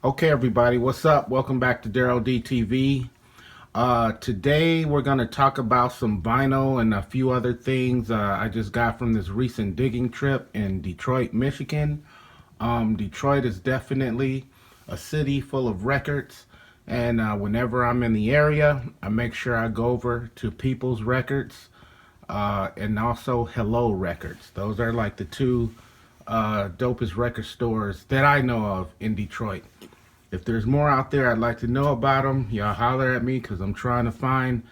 Okay, everybody, what's up? Welcome back to Daryl DTV. Today we're going to talk about some vinyl and a few other things I just got from this recent digging trip in Detroit, Michigan. Detroit is definitely a city full of records, and whenever I'm in the area, I make sure I go over to People's Records and also Hello Records. Those are like the two dopest record stores that I know of in Detroit. If there's more out there I'd like to know about them, y'all holler at me because I'm trying to find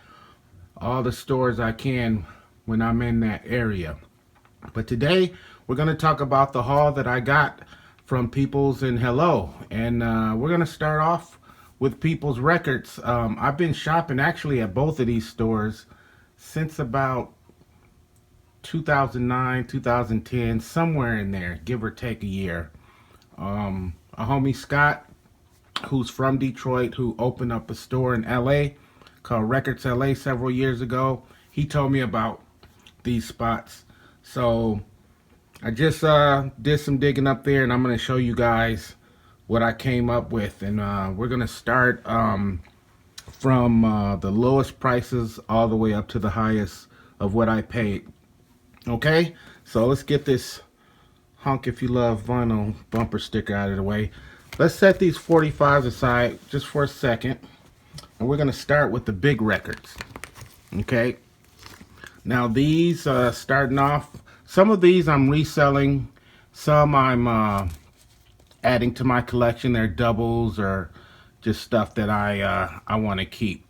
all the stores I can when I'm in that area. But today we're going to talk about the haul that I got from People's and Hello. And we're going to start off with People's Records. I've been shopping actually at both of these stores since about 2009, 2010, somewhere in there, give or take a year. A homie Scott, who's from Detroit, who opened up a store in LA called Records LA several years ago. He told me about these spots. So I just did some digging up there, and I'm going to show you guys what I came up with. And we're going to start from the lowest prices all the way up to the highest of what I paid. Okay, so let's get this Honk If You Love vinyl bumper sticker out of the way. Let's set these 45s aside just for a second, and we're going to start with the big records. Okay, now these starting off, some of these I'm reselling, some I'm adding to my collection. They're doubles or just stuff that I want to keep.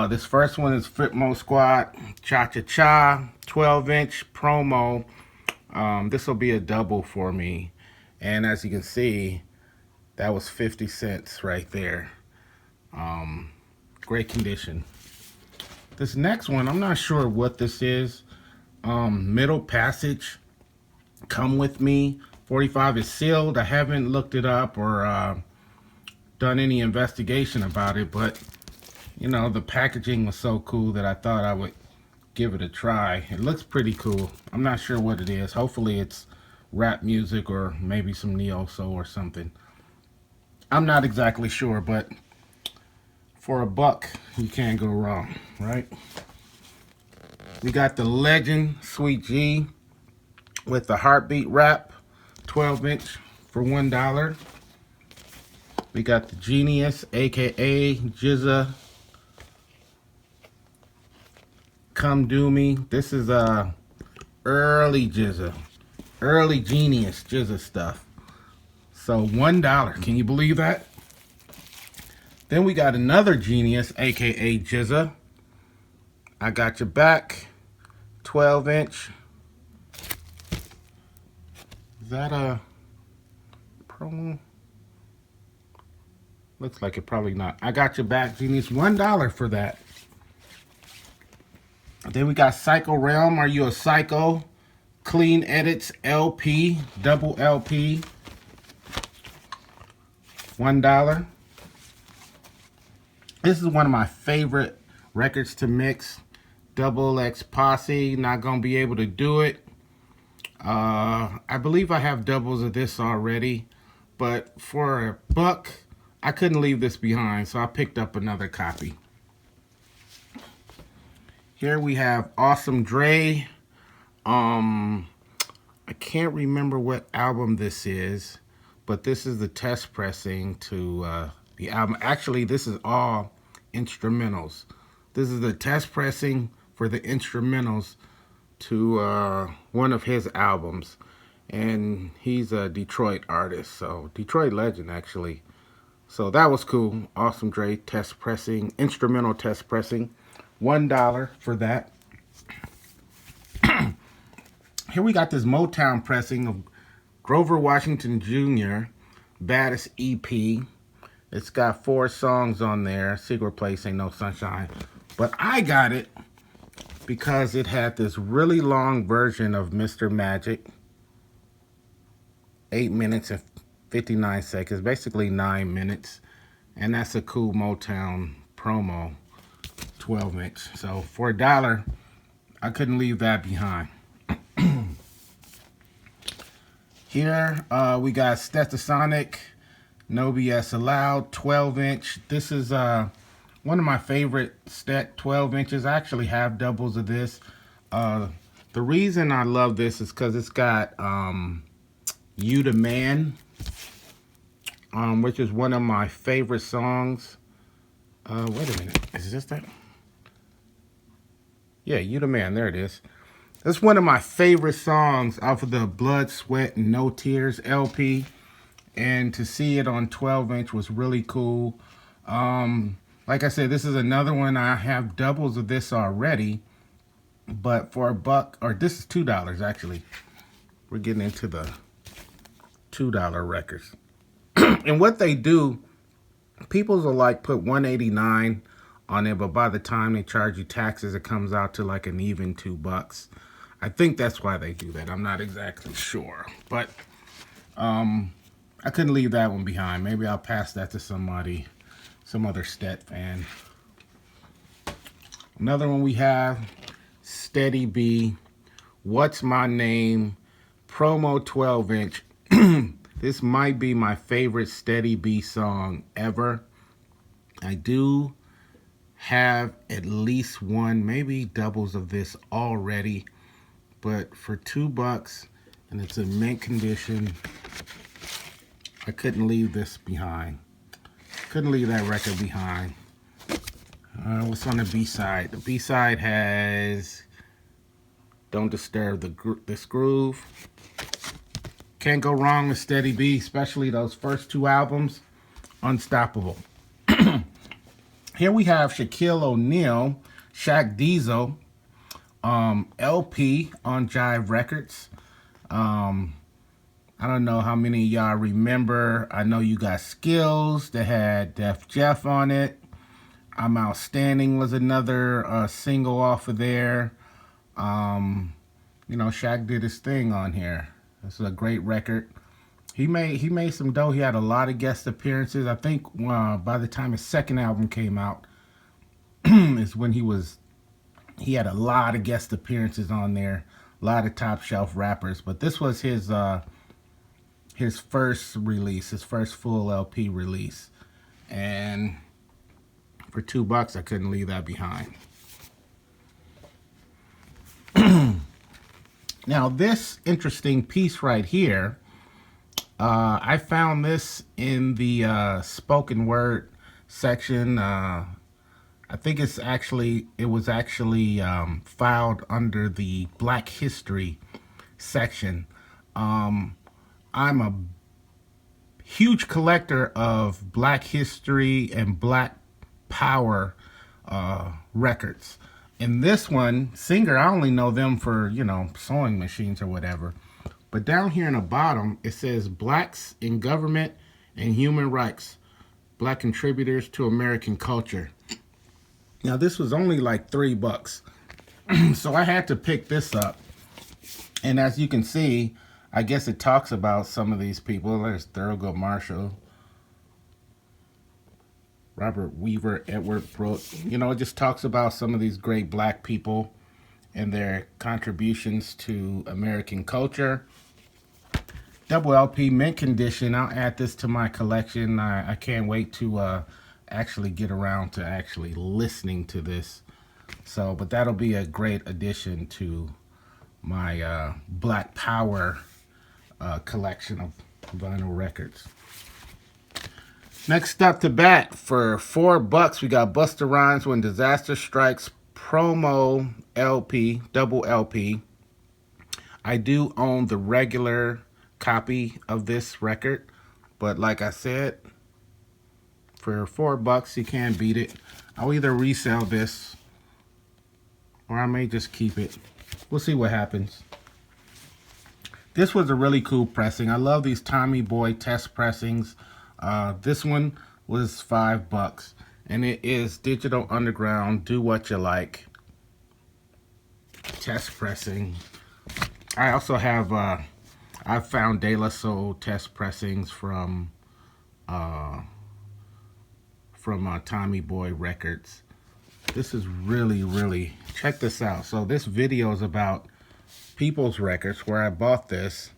This first one is Fitmo Squad Cha Cha Cha 12-inch promo. This will be a double for me, and as you can see, that was 50 cents right there. Great condition. This next one, I'm not sure what this is. Middle Passage Come With Me 45 is sealed. I haven't looked it up or done any investigation about it, but you know, the packaging was so cool that I thought I would give it a try. It looks pretty cool. I'm not sure what it is. Hopefully it's rap music or maybe some neo-soul or something. I'm not exactly sure, but for $1, you can't go wrong, right? We got the Legend Sweet G with the Heartbeat Wrap 12-inch for $1. We got the Genius, aka Jizza Come Do Me. This is early Jizza, early Genius Jizza stuff. So $1. Can you believe that? Then we got another Genius, aka Jizza. I Got Your Back 12-inch. Is that a promo? Looks like it, probably not. I Got Your Back Genius, $1 for that. Then we got Psycho Realm, Are You a Psycho? Clean Edits LP, double LP, $1. This is one of my favorite records to mix. Double X Posse, not gonna be able to do it. I believe I have doubles of this already, but for $1, I couldn't leave this behind, so I picked up another copy. Here we have Awesome Dre. I can't remember what album this is, but this is the test pressing to the album. Actually, this is all instrumentals. This is the test pressing for the instrumentals to one of his albums. And he's a Detroit artist, so Detroit legend, actually. So that was cool. Awesome Dre test pressing, instrumental test pressing. $1 for that. Here we got this Motown pressing of Grover Washington Jr. Baddest EP. It's got 4 songs on there. Secret Place, Ain't No Sunshine. But I got it because it had this really long version of Mr. Magic. 8 minutes and 59 seconds. Basically 9 minutes. And that's a cool Motown promo. 12-inch. So for $1, I couldn't leave that behind. Here we got Stetsasonic No BS allowed. 12-inch. This is one of my favorite 12 inches. I actually have doubles of this. The reason I love this is because it's got You the Man, which is one of my favorite songs. Wait a minute. Is this that? Yeah, You the Man. There it is. That's one of my favorite songs off of the Blood, Sweat, and No Tears LP. And to see it on 12-inch was really cool. Like I said, this is another one. I have doubles of this already. But for $1, or this is $2 actually. We're getting into the $2 records. And what they do, people's will like put $1.89 on it, but by the time they charge you taxes, it comes out to like an even $2. I think that's why they do that. I'm not exactly sure, but I couldn't leave that one behind. Maybe I'll pass that to somebody, some other Stet fan. Another one we have, Steady B, What's My Name, promo 12-inch. This might be my favorite Steady B song ever. I do have at least one, maybe doubles of this already, but for $2 and it's in mint condition, I couldn't leave this behind. Couldn't leave that record behind. What's on the B-side? The B-side has Don't Disturb This Groove. Can't go wrong with Steady B, especially those first two albums. Unstoppable. Here we have Shaquille O'Neal, Shaq Diesel, LP on Jive Records. I don't know how many of y'all remember. I know you got Skills that had Def Jeff on it. I'm Outstanding was another single off of there. You know, Shaq did his thing on here. This is a great record. He made some dough. He had a lot of guest appearances. I think by the time his second album came out is when he had a lot of guest appearances on there. A lot of top shelf rappers. But this was his first release, his first full LP release. And for $2, I couldn't leave that behind. Now, this interesting piece right here, I found this in the spoken word section. I think it was actually filed under the Black History section. I'm a huge collector of Black History and Black Power records. In this one, Singer, I only know them for, you know, sewing machines or whatever. But down here in the bottom, it says Blacks in Government and Human Rights. Black Contributors to American Culture. Now, this was only like $3. So I had to pick this up. And as you can see, I guess it talks about some of these people. There's Thurgood Marshall, Robert Weaver, Edward Brooke. You know, it just talks about some of these great black people and their contributions to American culture. Double LP, mint condition. I'll add this to my collection. I can't wait to actually get around to actually listening to this. So, but that'll be a great addition to my Black Power collection of vinyl records. Next up to bat for $4, we got Busta Rhymes When Disaster Strikes promo LP, double LP. I do own the regular copy of this record, but like I said, for $4 you can't beat it. I'll either resell this or I may just keep it. We'll see what happens. This was a really cool pressing. I love these Tommy Boy test pressings. This one was $5, and it is Digital Underground Do What You Like test pressing. I also have I found De La Soul test pressings from Tommy Boy Records. This is really, check this out. So this video is about People's Records, where I bought this.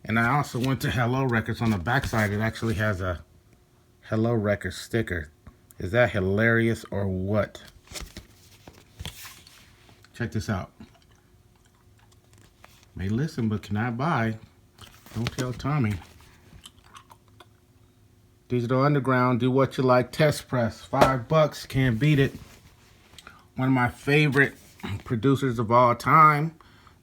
And I also went to Hello Records. On the backside, it actually has a Hello Record sticker. Is that hilarious or what? Check this out. May listen but cannot buy. Don't tell Tommy. Digital Underground, do what you like. Test press, $5, can't beat it. One of my favorite producers of all time,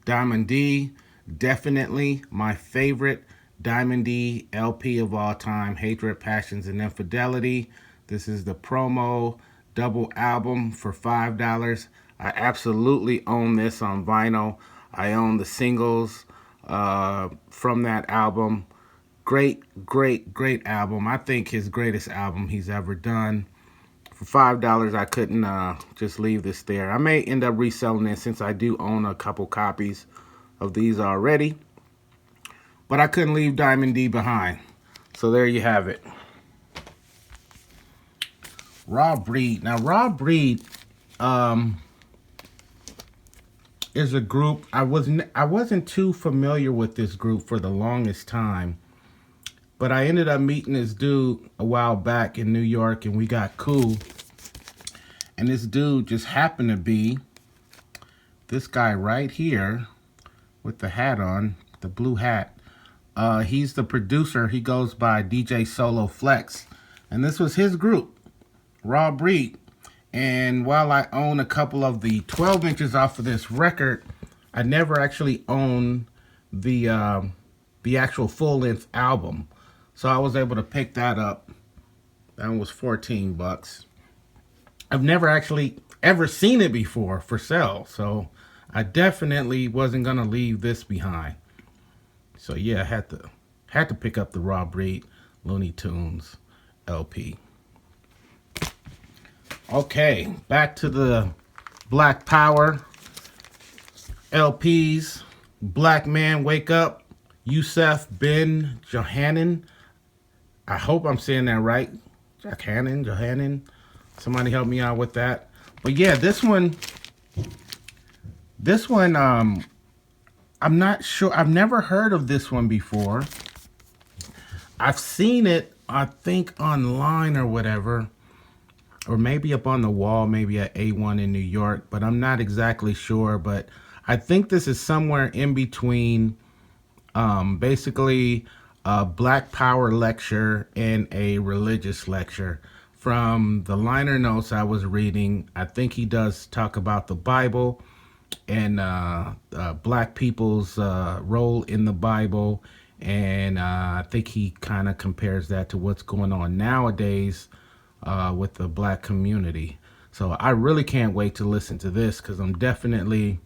Diamond D. Definitely my favorite Diamond D LP of all time, Hatred, Passions, and Infidelity. This is the promo double album for $5. I absolutely own this on vinyl. I own the singles from that album. Great album. I think his greatest album he's ever done. For $5, I couldn't just leave this there. I may end up reselling this since I do own a couple copies of these already. But I couldn't leave Diamond D behind. So there you have it. Raw Breed. Now, Raw Breed is a group. I wasn't too familiar with this group for the longest time. But I ended up meeting this dude a while back in New York, and we got cool. And this dude just happened to be this guy right here with the hat on, the blue hat. He's the producer. He goes by DJ Solo Flex. And this was his group, Raw Breed. And while I own a couple of the 12 inches off of this record, I never actually owned the actual full-length album. So I was able to pick that up. That one was $14. I've never actually ever seen it before for sale. So I definitely wasn't going to leave this behind. So yeah, I had to pick up the Raw Breed Looney Tunes LP. Okay, back to the Black Power LPs. Black Man Wake Up, Yusef Ben Johanan. I hope I'm saying that right. Johanan. Somebody help me out with that. But yeah, this one, I'm not sure. I've never heard of this one before. I've seen it, I think, online or whatever. Or maybe up on the wall, maybe at A1 in New York. But I'm not exactly sure. But I think this is somewhere in between basically a Black Power lecture and a religious lecture. From the liner notes I was reading, I think he does talk about the Bible and black people's role in the Bible. And I think he kind of compares that to what's going on nowadays with the black community. So I really can't wait to listen to this, because I'm definitely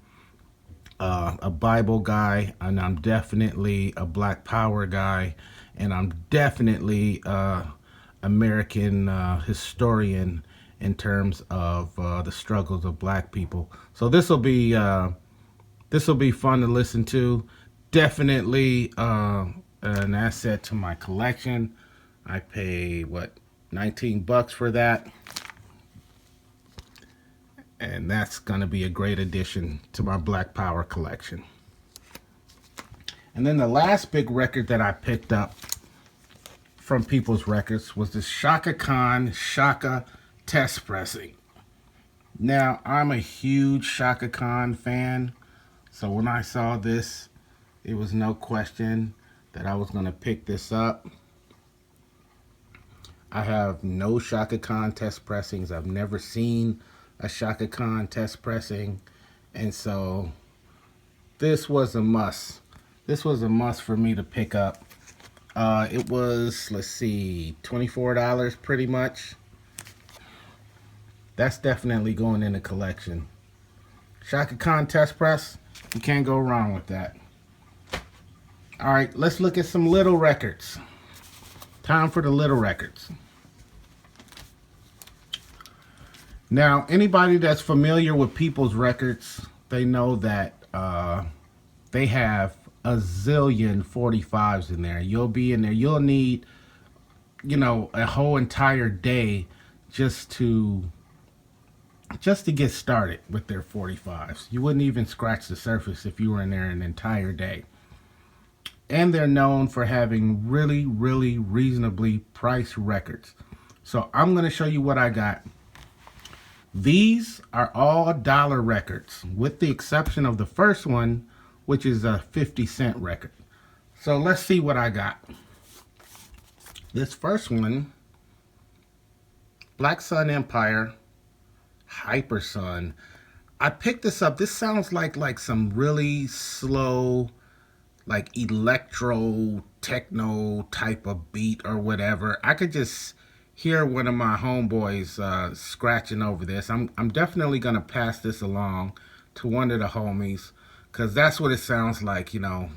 a Bible guy, and I'm definitely a Black Power guy, and I'm definitely American historian in terms of the struggles of black people. So this will be fun to listen to. Definitely an asset to my collection. I pay what, $19 for that. And that's going to be a great addition to my Black Power collection. And then the last big record that I picked up from People's Records was the Chaka Khan Shaka Test Pressing. Now, I'm a huge Chaka Khan fan, so when I saw this, it was no question that I was going to pick this up. I have no Chaka Khan test pressings. I've never seen a Chaka Khan test pressing, and so this was a must. This was a must for me to pick up. It was, let's see, $24 pretty much. That's definitely going in the collection. Chaka Khan test press, you can't go wrong with that. All right, let's look at some little records. Time for the little records. Now, anybody that's familiar with People's Records, they know that they have a zillion 45s in there. You'll be in there. You'll need, a whole entire day just to get started with their 45s. You wouldn't even scratch the surface if you were in there an entire day. And they're known for having really, really reasonably priced records. So I'm going to show you what I got. These are all dollar records, with the exception of the first one, which is a 50-cent record. So let's see what I got. This first one, Black Sun Empire, Hyper Sun. I picked this up. This sounds like some really slow, like electro techno type of beat or whatever. I could just hear one of my homeboys scratching over this. I'm definitely gonna pass this along to one of the homies, because that's what it sounds like, you know,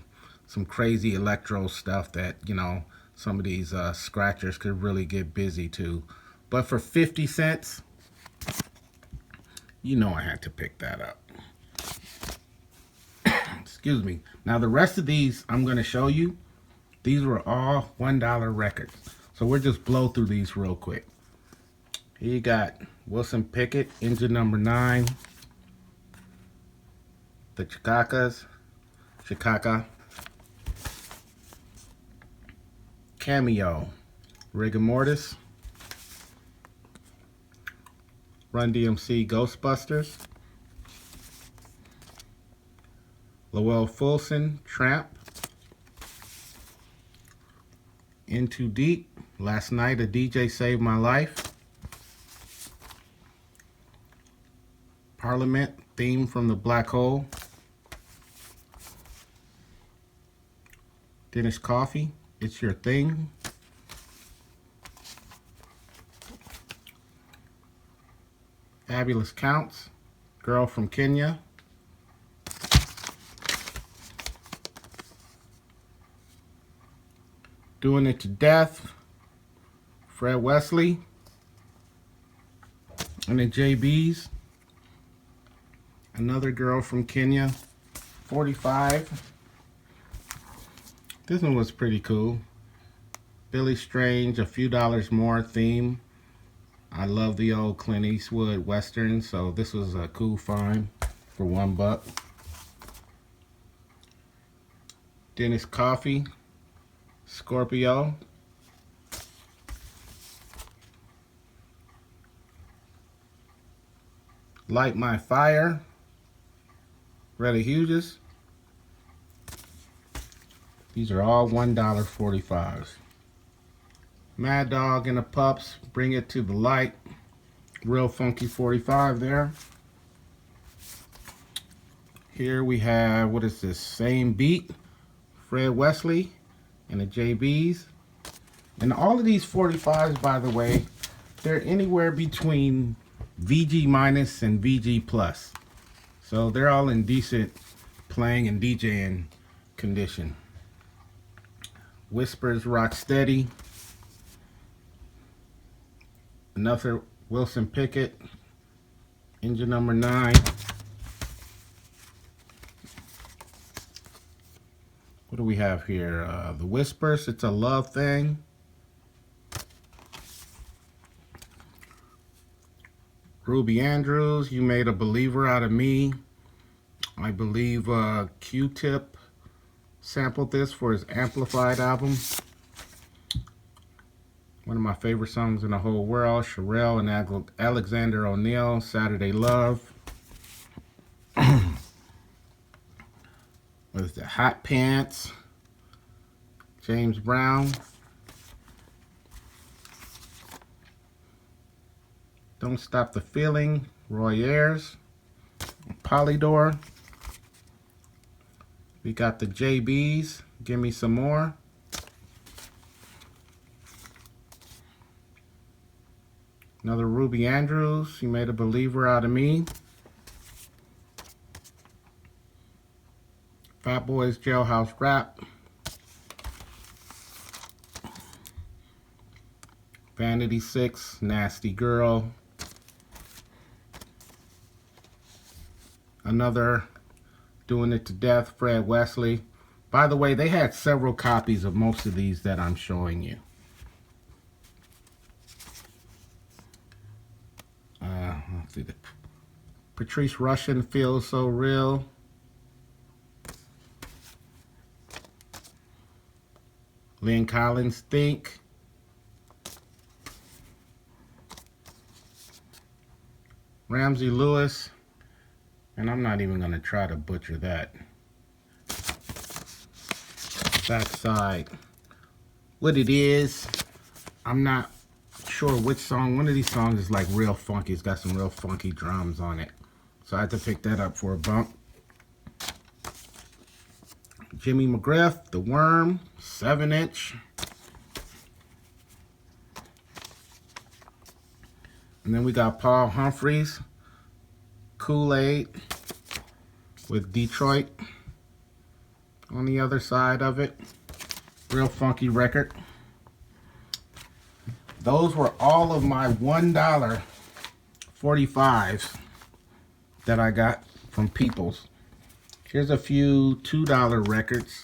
some crazy electro stuff that, you know, some of these scratchers could really get busy to. But for 50 cents, you know I had to pick that up. Excuse me. Now the rest of these I'm going to show you, these were all $1 records. So we'll just blow through these real quick. Here you got Wilson Pickett, Engine Number 9. The Chicaca. Cameo, Rigor Mortis. Run DMC, Ghostbusters. Lowell Fulson, Tramp. In Too Deep, Last Night a DJ Saved My Life. Parliament, Theme from the Black Hole. Dennis Coffey, It's Your Thing. Fabulous Counts, Girl from Kenya. Doing It to Death, Fred Wesley. And the JBs, Another Girl from Kenya, 45. This one was pretty cool. Billy Strange, A Few Dollars More theme. I love the old Clint Eastwood Western, so this was a cool find for $1. Dennis Coffey, Scorpio. Light My Fire, Reddy Hughes. These are all $1.45s. Mad Dog and the Pups, Bring It to the Light. Real funky 45 there. Here we have, what is this? Same Beat, Fred Wesley and the JBs. And all of these 45s, by the way, they're anywhere between VG minus and VG plus. So they're all in decent playing and DJing condition. Whispers, Rock Steady. Another Wilson Pickett, Engine Number 9. What do we have here? The Whispers, It's a Love Thing. Ruby Andrews, You Made a Believer Out of Me. I believe Q-Tip sampled this for his Amplified album. One of my favorite songs in the whole world. Sherelle and Alexander O'Neal, Saturday Love. What is that? Hot Pants, James Brown. Don't Stop the Feeling, Roy Ayers. Polydor. We got the JBs, Give Me Some More. Another Ruby Andrews, You Made a Believer Out of Me. Fat Boys Jailhouse Rap. Vanity 6, Nasty Girl. Another Doing It to Death, Fred Wesley. By the way, they had several copies of most of these that I'm showing you. Let's see. Patrice Rushen, Feels So Real. Lynn Collins, Think. Ramsey Lewis, and I'm not even going to try to butcher that. Backside. What it is, I'm not sure which song. One of these songs is like real funky. It's got some real funky drums on it. So I had to pick that up for a bump. Jimmy McGriff, The Worm, 7-inch. And then we got Paul Humphreys, Kool-Aid with Detroit on the other side of it. Real funky record. Those were all of my $1 45s that I got from Peoples. Here's a few $2 records.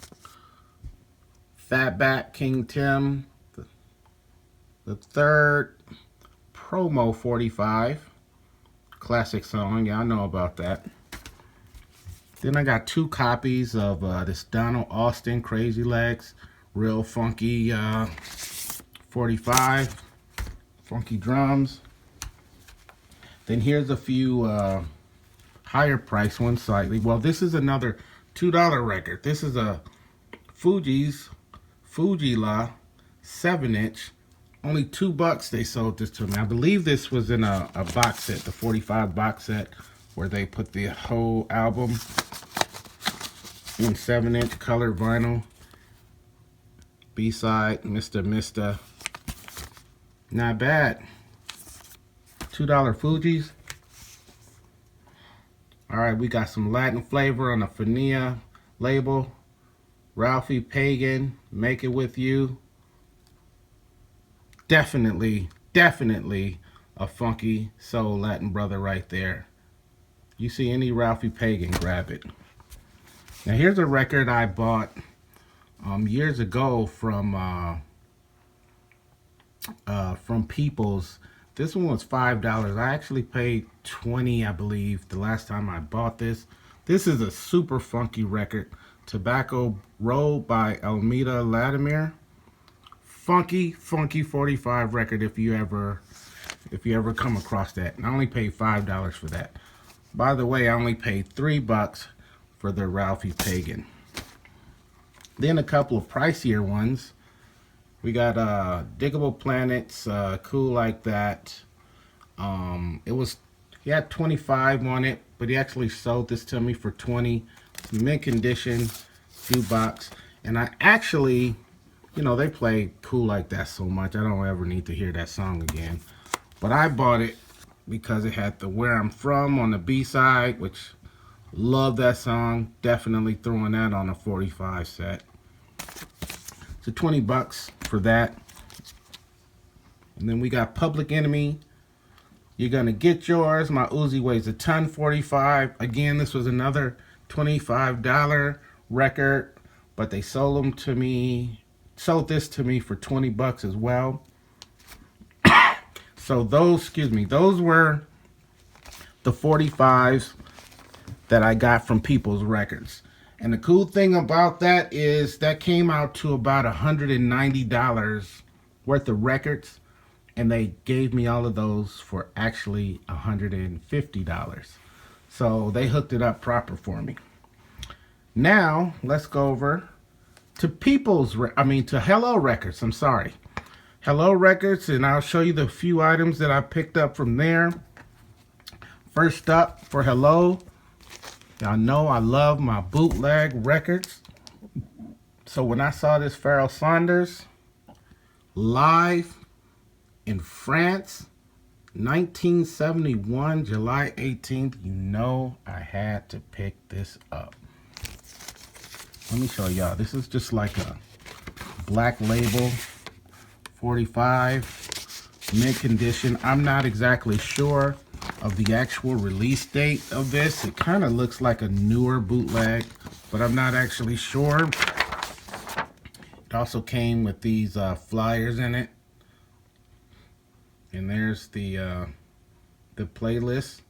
Fatback King Tim, the third promo 45. Classic song, yeah, I know about that. Then I got 2 copies of this Donald Austin Crazy Legs, real funky 45, funky drums. Then here's a few higher price ones slightly. Well, this is another $2 record. This is a Fuji's Fujila 7-inch. Only $2 they sold this to me. I believe this was in a box set, the 45 box set, where they put the whole album in 7-inch color vinyl. B-side, Mr. Mister. Not bad. $2 Fuji's. Alright, we got some Latin flavor on the Fania label. Ralphie Pagan, Make It With You. Definitely a funky soul Latin brother right there. You see any Ralphie Pagan, grab it. Now here's a record I bought years ago from Peoples. This one was $5. I actually paid $20, I believe, the last time I bought this. This is a super funky record. Tobacco Road by Elmida Latimer. Funky 45 record if you ever come across that. And I only paid $5 for that. By the way, I only paid $3 for the Ralphie Pagan. Then a couple of pricier ones. We got Diggable Planets, Cool Like That. He had 25 on it, but he actually sold this to me for 20. Mint condition, jukebox. And I actually, you know, they play Cool Like That so much, I don't ever need to hear that song again. But I bought it because it had the Where I'm From on the B-side, which love that song. Definitely throwing that on a 45 set. So $20 for that. And then we got Public Enemy, You're Gonna Get Yours. My Uzi Weighs a Ton 45. Again, this was another $25 record, but they sold this to me for $20 as well. So those were the 45s that I got from People's Records. And the cool thing about that is that came out to about $190 worth of records, and they gave me all of those for actually $150. So they hooked it up proper for me. Now let's go over to to Hello Records. I'm sorry, Hello Records, and I'll show you the few items that I picked up from there. First up for Hello. Y'all know I love my bootleg records. So when I saw this Pharoah Sanders live in France, 1971, July 18th, you know I had to pick this up. Let me show y'all. This is just like a black label, 45, mint condition. I'm not exactly sure of the actual release date of this. It kind of looks like a newer bootleg, but I'm not actually sure. It also came with these flyers in it, and there's the playlist.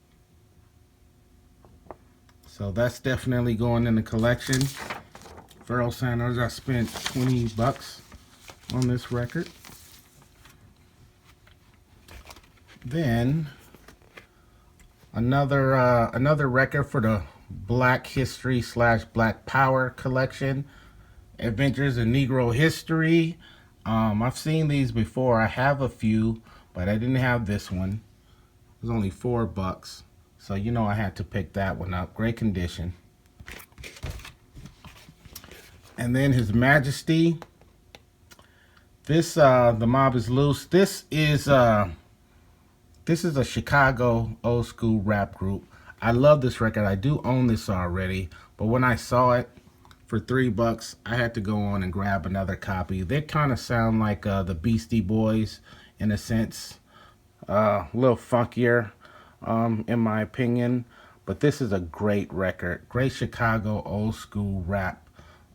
So that's definitely going in the collection. Pharoah Sanders, I spent $20 on this record. Then Another record for the Black History / Black Power collection, Adventures in Negro History. I've seen these before. I have a few, but I didn't have this one. It was only $4, so you know I had to pick that one up. Great condition. And then His Majesty. This The Mob is Loose. This is a Chicago old school rap group. I love this record. I do own this already, but when I saw it for $3, I had to go on and grab another copy. They kind of sound like the Beastie Boys in a sense, a little funkier, in my opinion. But this is a great record, great Chicago old school rap.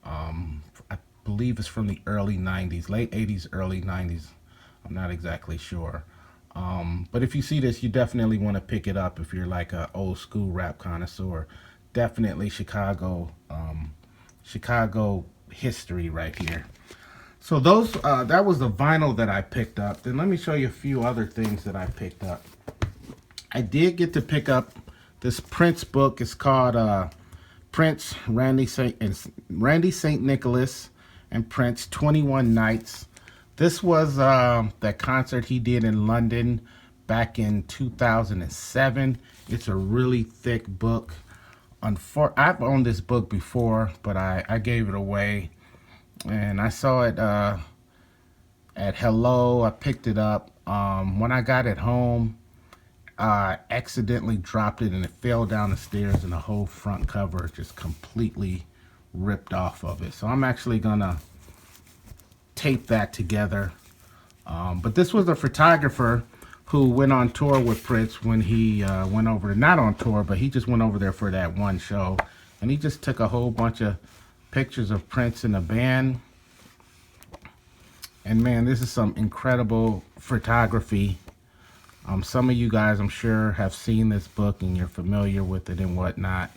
I believe it's from the early 90s, late 80s, early 90s. I'm not exactly sure. But if you see this, you definitely want to pick it up if you're like an old school rap connoisseur. Definitely Chicago history right here. So those that was the vinyl that I picked up. Then let me show you a few other things that I picked up. I did get to pick up this Prince book. It's called Prince, Randy St. Nicholas and Prince 21 Nights. This was that concert he did in London back in 2007. It's a really thick book. I've owned this book before, but I gave it away. And I saw it at Hello. I picked it up. When I got it home, I accidentally dropped it and it fell down the stairs and the whole front cover just completely ripped off of it. So I'm actually gonna tape that together. But this was a photographer who went on tour with Prince when he went over, not on tour, but he just went over there for that one show. And he just took a whole bunch of pictures of Prince and the band. And man, this is some incredible photography. Some of you guys, I'm sure, have seen this book and you're familiar with it and whatnot.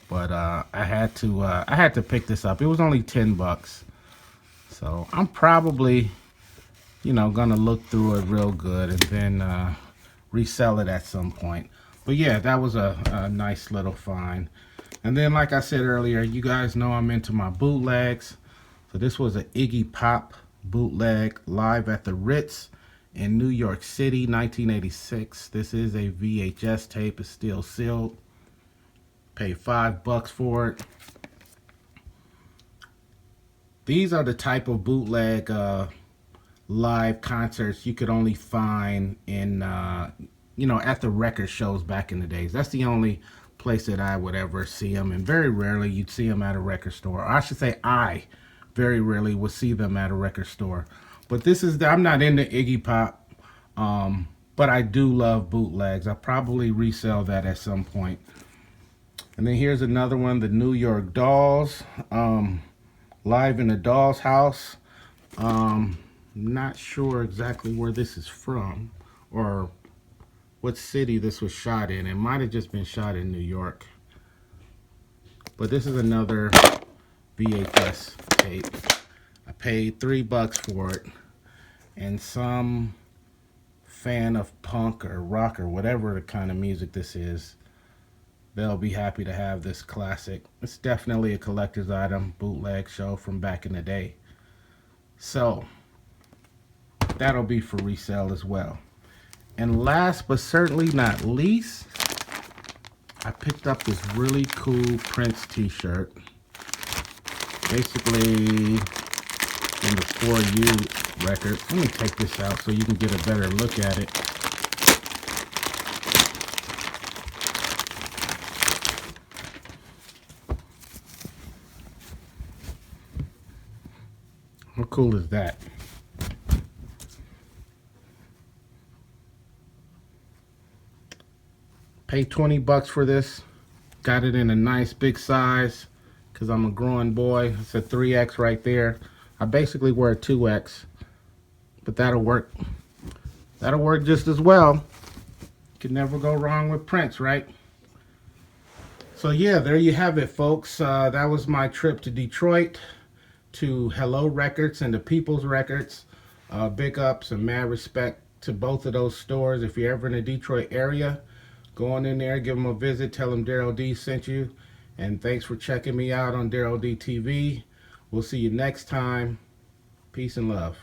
But I had to pick this up. It was only $10. So I'm probably, gonna look through it real good and then resell it at some point. But yeah, that was a nice little find. And then, like I said earlier, you guys know I'm into my bootlegs. So this was an Iggy Pop bootleg live at the Ritz in New York City, 1986. This is a VHS tape. It's still sealed. Paid $5 for it. These are the type of bootleg live concerts you could only find in, at the record shows back in the days. That's the only place that I would ever see them, and very rarely you'd see them at a record store. Or I should say I very rarely would see them at a record store. But I'm not into Iggy Pop, but I do love bootlegs. I'll probably resell that at some point. And then here's another one, the New York Dolls. Live in the Doll's House. Not sure exactly where this is from or what city this was shot in. It might have just been shot in New York. But this is another VHS tape. I paid $3 for it. And some fan of punk or rock or whatever the kind of music this is, they'll be happy to have this classic. It's definitely a collector's item, bootleg show from back in the day. So that'll be for resale as well. And last but certainly not least, I picked up this really cool Prince t-shirt. Basically from the For You record. Let me take this out so you can get a better look at it. How cool is that? Paid $20 for this. Got it in a nice big size because I'm a growing boy. It's a 3X right there. I basically wear a 2X, but that'll work. That'll work just as well. Could never go wrong with Prince, right? So yeah, there you have it, folks. That was my trip to Detroit, to Hello Records and to People's Records. Big ups and mad respect to both of those stores. If you're ever in the Detroit area, Go on in there, give them a visit, tell them Daryl D sent you. And thanks for checking me out on Daryl D TV. We'll see you next time. Peace and love.